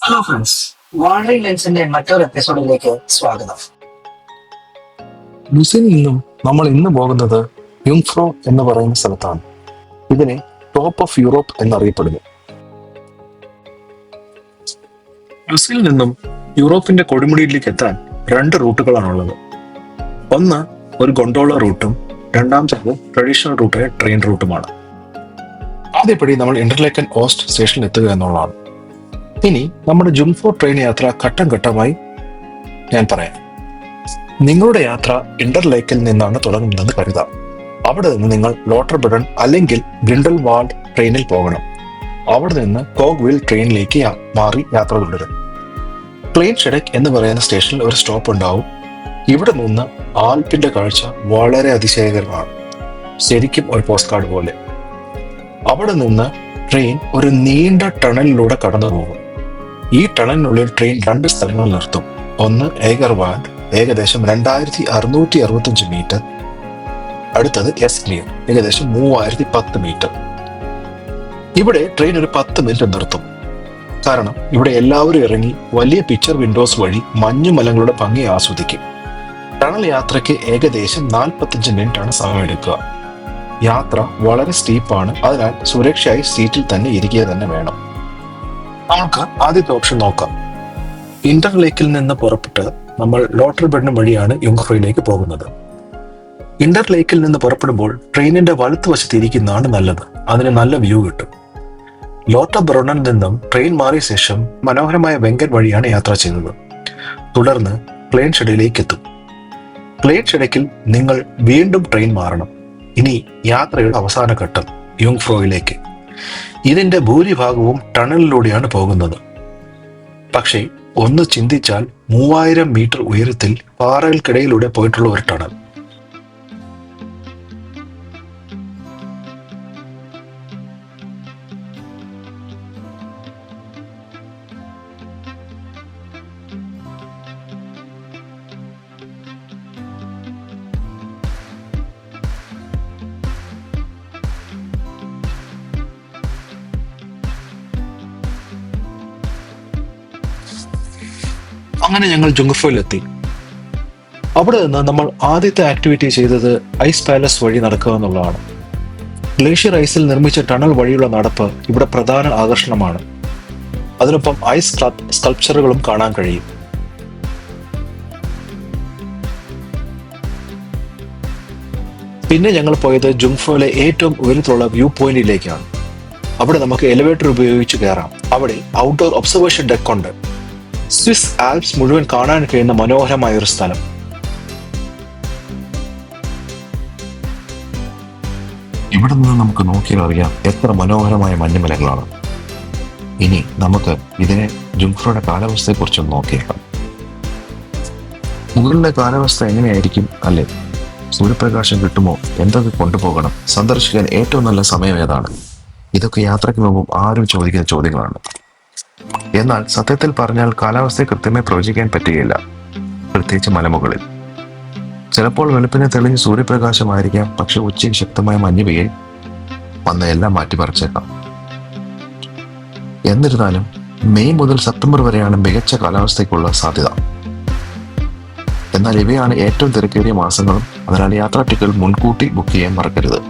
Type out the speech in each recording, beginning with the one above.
Hello friends, wandering ലെൻസിന്റെ മറ്റൊരു എപ്പിസോഡിലേക്ക് സ്വാഗതം. ലുസിനിൽ നിന്നും നമ്മൾ ഇന്ന് പോകുന്നത് യുങ്ഫ്രോ എന്ന് പറയുന്ന സ്ഥലത്താണ്. ഇതിനെ ടോപ്പ് ഓഫ് യൂറോപ്പ് എന്നറിയപ്പെടുന്നു. ലുസിൽ നിന്നും യൂറോപ്പിന്റെ കൊടുമുടിയിലേക്ക് എത്താൻ രണ്ട് റൂട്ടുകളാണുള്ളത്. ഒന്ന് ഒരു ഗൊണ്ടോള റൂട്ടും രണ്ടാമത്തേത് ട്രഡീഷണൽ റൂട്ടായ ട്രെയിൻ റൂട്ടുമാണ്. ആദ്യപടി നമ്മൾ ഇന്റർലേക്കൻ ഓസ്റ്റ് സ്റ്റേഷനിൽ എത്തുക എന്നുള്ളതാണ്. ഇനി നമ്മുടെ ജുങ്ഫ്രോ ട്രെയിൻ യാത്ര ഘട്ടം ഘട്ടമായി ഞാൻ പറയാം. നിങ്ങളുടെ യാത്ര ഇന്റർലേക്കിൽ നിന്നാണ് തുടങ്ങുന്നതെന്ന് കരുതാം. അവിടെ നിന്ന് നിങ്ങൾ ലോട്ടർബെഡൻ അല്ലെങ്കിൽ ഗ്രിൻഡൽവാൾഡ് ട്രെയിനിൽ പോകണം. അവിടെ നിന്ന് കോഗ്വിൽ ട്രെയിനിലേക്ക് മാറി യാത്ര തുടരും. ക്ലെയിൻ ഷെഡക് എന്ന് പറയുന്ന സ്റ്റേഷനിൽ ഒരു സ്റ്റോപ്പ് ഉണ്ടാവും. ഇവിടെ നിന്ന് ആൽപ്പിന്റെ കാഴ്ച വളരെ അതിശയകരമാണ്, ശരിക്കും ഒരു പോസ്റ്റ് കാർഡ് പോലെ. അവിടെ നിന്ന് ട്രെയിൻ ഒരു നീണ്ട ടണലിലൂടെ കടന്നു പോകും. ഈ ടണലിനുള്ളിൽ ട്രെയിൻ രണ്ട് സ്ഥലങ്ങളിൽ നിർത്തും. ഒന്ന് ഏഗർവാൻഡ്, ഏകദേശം 2665 മീറ്റർ. അടുത്തത് എസ്ക്ലിയർ, ഏകദേശം 3010 മീറ്റർ. ഇവിടെ ട്രെയിൻ ഒരു 10 മിനിറ്റ് നിർത്തും. കാരണം ഇവിടെ എല്ലാവരും ഇറങ്ങി വലിയ പിക്ചർ വിൻഡോസ് വഴി മഞ്ഞുമലങ്ങളുടെ ഭംഗി ആസ്വദിക്കും. ടണൽ യാത്രയ്ക്ക് ഏകദേശം 45 മിനിറ്റ് ആണ് സമയമെടുക്കുക. യാത്ര വളരെ സ്റ്റീപ്പാണ്, അതിനാൽ സുരക്ഷയായി സീറ്റിൽ തന്നെ ഇരിക്കുക തന്നെ വേണം. നമുക്ക് ആദ്യത്തെ ഓപ്ഷൻ നോക്കാം. ഇന്റർലേക്കിൽ നിന്ന് പുറപ്പെട്ട് നമ്മൾ ലോട്ടർബെഡൻ വഴിയാണ് യുങ്ഫ്രോയിലേക്ക് പോകുന്നത്. ഇന്റർലേക്കിൽ നിന്ന് പുറപ്പെടുമ്പോൾ ട്രെയിനിന്റെ വലത്തുവശത്ത് ഇരിക്കുന്നതാണ് നല്ലത്. അതിന് നല്ല വ്യൂ കിട്ടും. ലോട്ടർബെറണിൽ നിന്നും ട്രെയിൻ മാറിയ ശേഷം മനോഹരമായ വെങ്കൻ വഴിയാണ് യാത്ര ചെയ്തത്. തുടർന്ന് ക്ലെയിൻ ഷെഡിലേക്ക് എത്തും. ക്ലെയിൻ ഷെഡക്കിൽ നിങ്ങൾ വീണ്ടും ട്രെയിൻ മാറണം. ഇനി യാത്രയുടെ അവസാന ഘട്ടം യുങ്ഫ്രോയിലേക്ക്. ഇതിന്റെ ഭൂരിഭാഗവും ടണലിലൂടെയാണ് പോകുന്നത്. പക്ഷേ ഒന്ന് ചിന്തിച്ചാൽ 3000 മീറ്റർ ഉയരത്തിൽ പാറകൾക്കിടയിലൂടെ പോയിട്ടുള്ള ഒരു ടണൽ. അങ്ങനെ ഞങ്ങൾ ജുങ്ഫ്രോയിലെത്തി. അവിടെ നിന്ന് നമ്മൾ ആദ്യത്തെ ആക്ടിവിറ്റി ചെയ്തത് ഐസ് പാലസ് വഴി നടക്കുക എന്നുള്ളതാണ്. ഗ്ലേഷ്യർ ഐസിൽ നിർമ്മിച്ച ടണൽ വഴിയുള്ള നടപ്പ് ഇവിടെ പ്രധാന ആകർഷണമാണ്. അതിനൊപ്പം ഐസ് സ്കൾപ്ചറുകളും കാണാൻ കഴിയും. പിന്നെ ഞങ്ങൾ പോയത് ജുങ്ഫ്രോയിലെ ഏറ്റവും ഉയരത്തിലുള്ള വ്യൂ പോയിന്റിലേക്കാണ്. അവിടെ നമുക്ക് എലിവേറ്റർ ഉപയോഗിച്ച് കയറാം. അവിടെ ഔട്ട്ഡോർ ഒബ്സർവേഷൻ ഡെക്ക് ഉണ്ട്. സ്വിസ് ആൽപ്സ് മുഴുവൻ കാണാൻ കഴിയുന്ന മനോഹരമായ ഒരു സ്ഥലം. ഇവിടെ നിന്ന് നമുക്ക് നോക്കിയാൽ അറിയാം എത്ര മനോഹരമായ മഞ്ഞുമലകളാണ്. ഇനി നമുക്ക് ഇതിനെ ജുങ്ഫ്രോയുടെ കാലാവസ്ഥയെ കുറിച്ചൊന്ന് നോക്കിയേക്കാം. മുകളിലെ കാലാവസ്ഥ എങ്ങനെയായിരിക്കും അല്ലേ? സൂര്യപ്രകാശം കിട്ടുമോ? എന്തൊക്കെ കൊണ്ടുപോകണം? സന്ദർശിക്കാൻ ഏറ്റവും നല്ല സമയം ഏതാണ്? ഇതൊക്കെ യാത്രയ്ക്ക് മുമ്പ് ആരും ചോദിക്കുന്ന ചോദ്യങ്ങളാണ്. എന്നാൽ സത്യത്തിൽ പറഞ്ഞാൽ കാലാവസ്ഥയെ കൃത്യമായി പ്രവചിക്കാൻ പറ്റുകയില്ല, പ്രത്യേകിച്ച് മലമുകളിൽ. ചിലപ്പോൾ വെളുപ്പിനെ തെളിഞ്ഞ് സൂര്യപ്രകാശമായിരിക്കാം, പക്ഷെ ഉച്ചയ്ക്ക് ശക്തമായ മഞ്ഞ് പെയ്യൽ വന്ന എല്ലാം മാറ്റിമറിച്ചേക്കാം. എന്നിരുന്നാലും മെയ് മുതൽ സെപ്റ്റംബർ വരെയാണ് മികച്ച കാലാവസ്ഥയ്ക്കുള്ള സാധ്യത. എന്നാൽ ഇവയാണ് ഏറ്റവും തിരക്കേറിയ മാസങ്ങളും, അതിനാൽ യാത്രാ ടിക്കറ്റ് മുൻകൂട്ടി ബുക്ക് ചെയ്യാൻ മറക്കരുത്.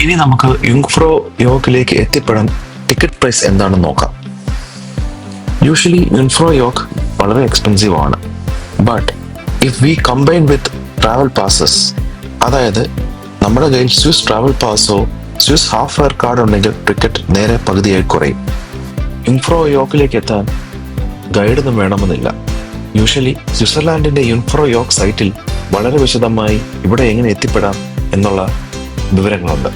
ഇനി നമുക്ക് യുങ്ഫ്രോ യോക്കിലേക്ക് എത്തിപ്പെടാൻ ടിക്കറ്റ് പ്രൈസ് എന്താണെന്ന് നോക്കാം. യൂഷ്വലി യുങ്ഫ്രോ യോക്ക് വളരെ എക്സ്പെൻസീവ് ആണ്. But if we combine with travel passes, അതായത് നമ്മുടെ കയ്യിൽ Swiss travel Passoa Swiss half fair card ഉണ്ടെങ്കിൽ ടിക്കറ്റ് നേരെ പകുതിയായി കുറയും. യുങ്ഫ്രോ യോക്കിലേക്ക് എത്താൻ ഗൈഡൊന്നും വേണമെന്നില്ല. യൂഷ്വലി സ്വിറ്റ്സർലാൻഡിന്റെ യുങ്ഫ്രോ യോക്ക് സൈറ്റിൽ വളരെ വിശദമായി ഇവിടെ എങ്ങനെ എത്തിപ്പെടാം എന്നുള്ള വിവരങ്ങളുണ്ട്.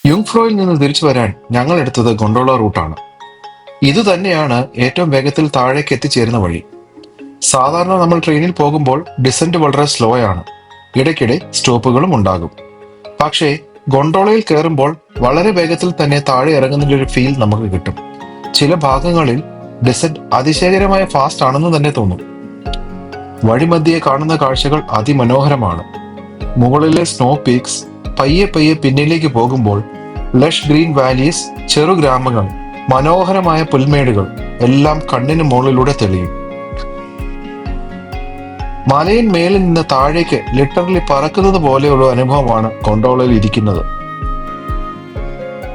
യുങ്ഫ്രോയിൽ നിന്ന് തിരിച്ചു വരാൻ ഞങ്ങൾ എടുത്തത് ഗൊണ്ടോള റൂട്ടാണ്. ഇത് തന്നെയാണ് ഏറ്റവും വേഗത്തിൽ താഴേക്ക് എത്തിച്ചേരുന്ന വഴി. സാധാരണ നമ്മൾ ട്രെയിനിൽ പോകുമ്പോൾ ഡിസെന്റ് വളരെ സ്ലോ ആണ്. ഇടയ്ക്കിടെ സ്റ്റോപ്പുകളും ഉണ്ടാകും. പക്ഷേ ഗൊണ്ടോളയിൽ കയറുമ്പോൾ വളരെ വേഗത്തിൽ തന്നെ താഴെ ഇറങ്ങുന്നതിന്റെ ഒരു ഫീൽ നമുക്ക് കിട്ടും. ചില ഭാഗങ്ങളിൽ ഡിസെന്റ് അതിശയകരമായ ഫാസ്റ്റ് ആണെന്ന് തന്നെ തോന്നും. വഴിമധ്യേ കാണുന്ന കാഴ്ചകൾ അതിമനോഹരമാണ്. മുകളിലെ സ്നോ പീക്സ്, പയ്യെ പയ്യെ പിന്നിലേക്ക് പോകുമ്പോൾ ലഷ് ഗ്രീൻ വാലീസ്, ചെറു ഗ്രാമങ്ങൾ, മനോഹരമായ പുൽമേടുകൾ എല്ലാം കണ്ണിന് മുകളിലൂടെ തെളിയും. മലയിൻ മേലിൽ നിന്ന് താഴേക്ക് ലിറ്ററലി പറക്കുന്നത് പോലെയുള്ള അനുഭവമാണ് ഗൊണ്ടോളയിൽ ഇരിക്കുന്നത്.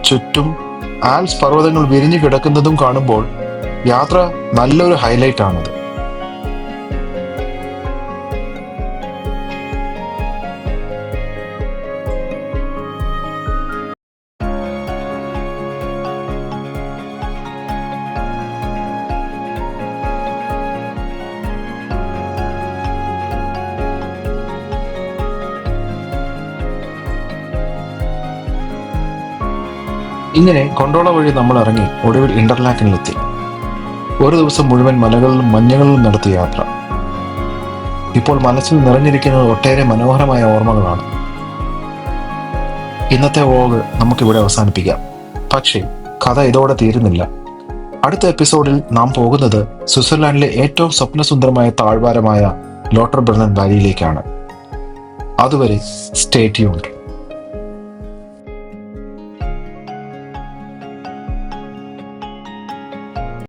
ചുറ്റും ആൽപ്സ് പർവ്വതങ്ങൾ വിരിഞ്ഞു കിടക്കുന്നതും കാണുമ്പോൾ യാത്ര നല്ലൊരു ഹൈലൈറ്റ് ആണത്. ഇങ്ങനെ കൊണ്ടോള വഴി നമ്മൾ ഇറങ്ങി ഒടുവിൽ ഇന്റർലാക്കിനിലെത്തി. ഒരു ദിവസം മുഴുവൻ മലകളിലും മഞ്ഞുകളിലും നടത്തിയ യാത്ര. ഇപ്പോൾ മനസ്സിൽ നിറഞ്ഞിരിക്കുന്നത് ഒട്ടേറെ മനോഹരമായ ഓർമ്മകളാണ്. ഇന്നത്തെ വ്ലോഗ് നമുക്കിവിടെ അവസാനിപ്പിക്കാം. പക്ഷേ കഥ ഇതോടെ തീരുന്നില്ല. അടുത്ത എപ്പിസോഡിൽ നാം പോകുന്നത് സ്വിറ്റ്സർലാൻഡിലെ ഏറ്റവും സ്വപ്നസുന്ദരമായ താഴ്വാരമായ ലോട്ടർബ്രണ്ണൻ വാലിയിലേക്കാണ്. അതുവരെ സ്റ്റേ ട്യൂൺഡ്.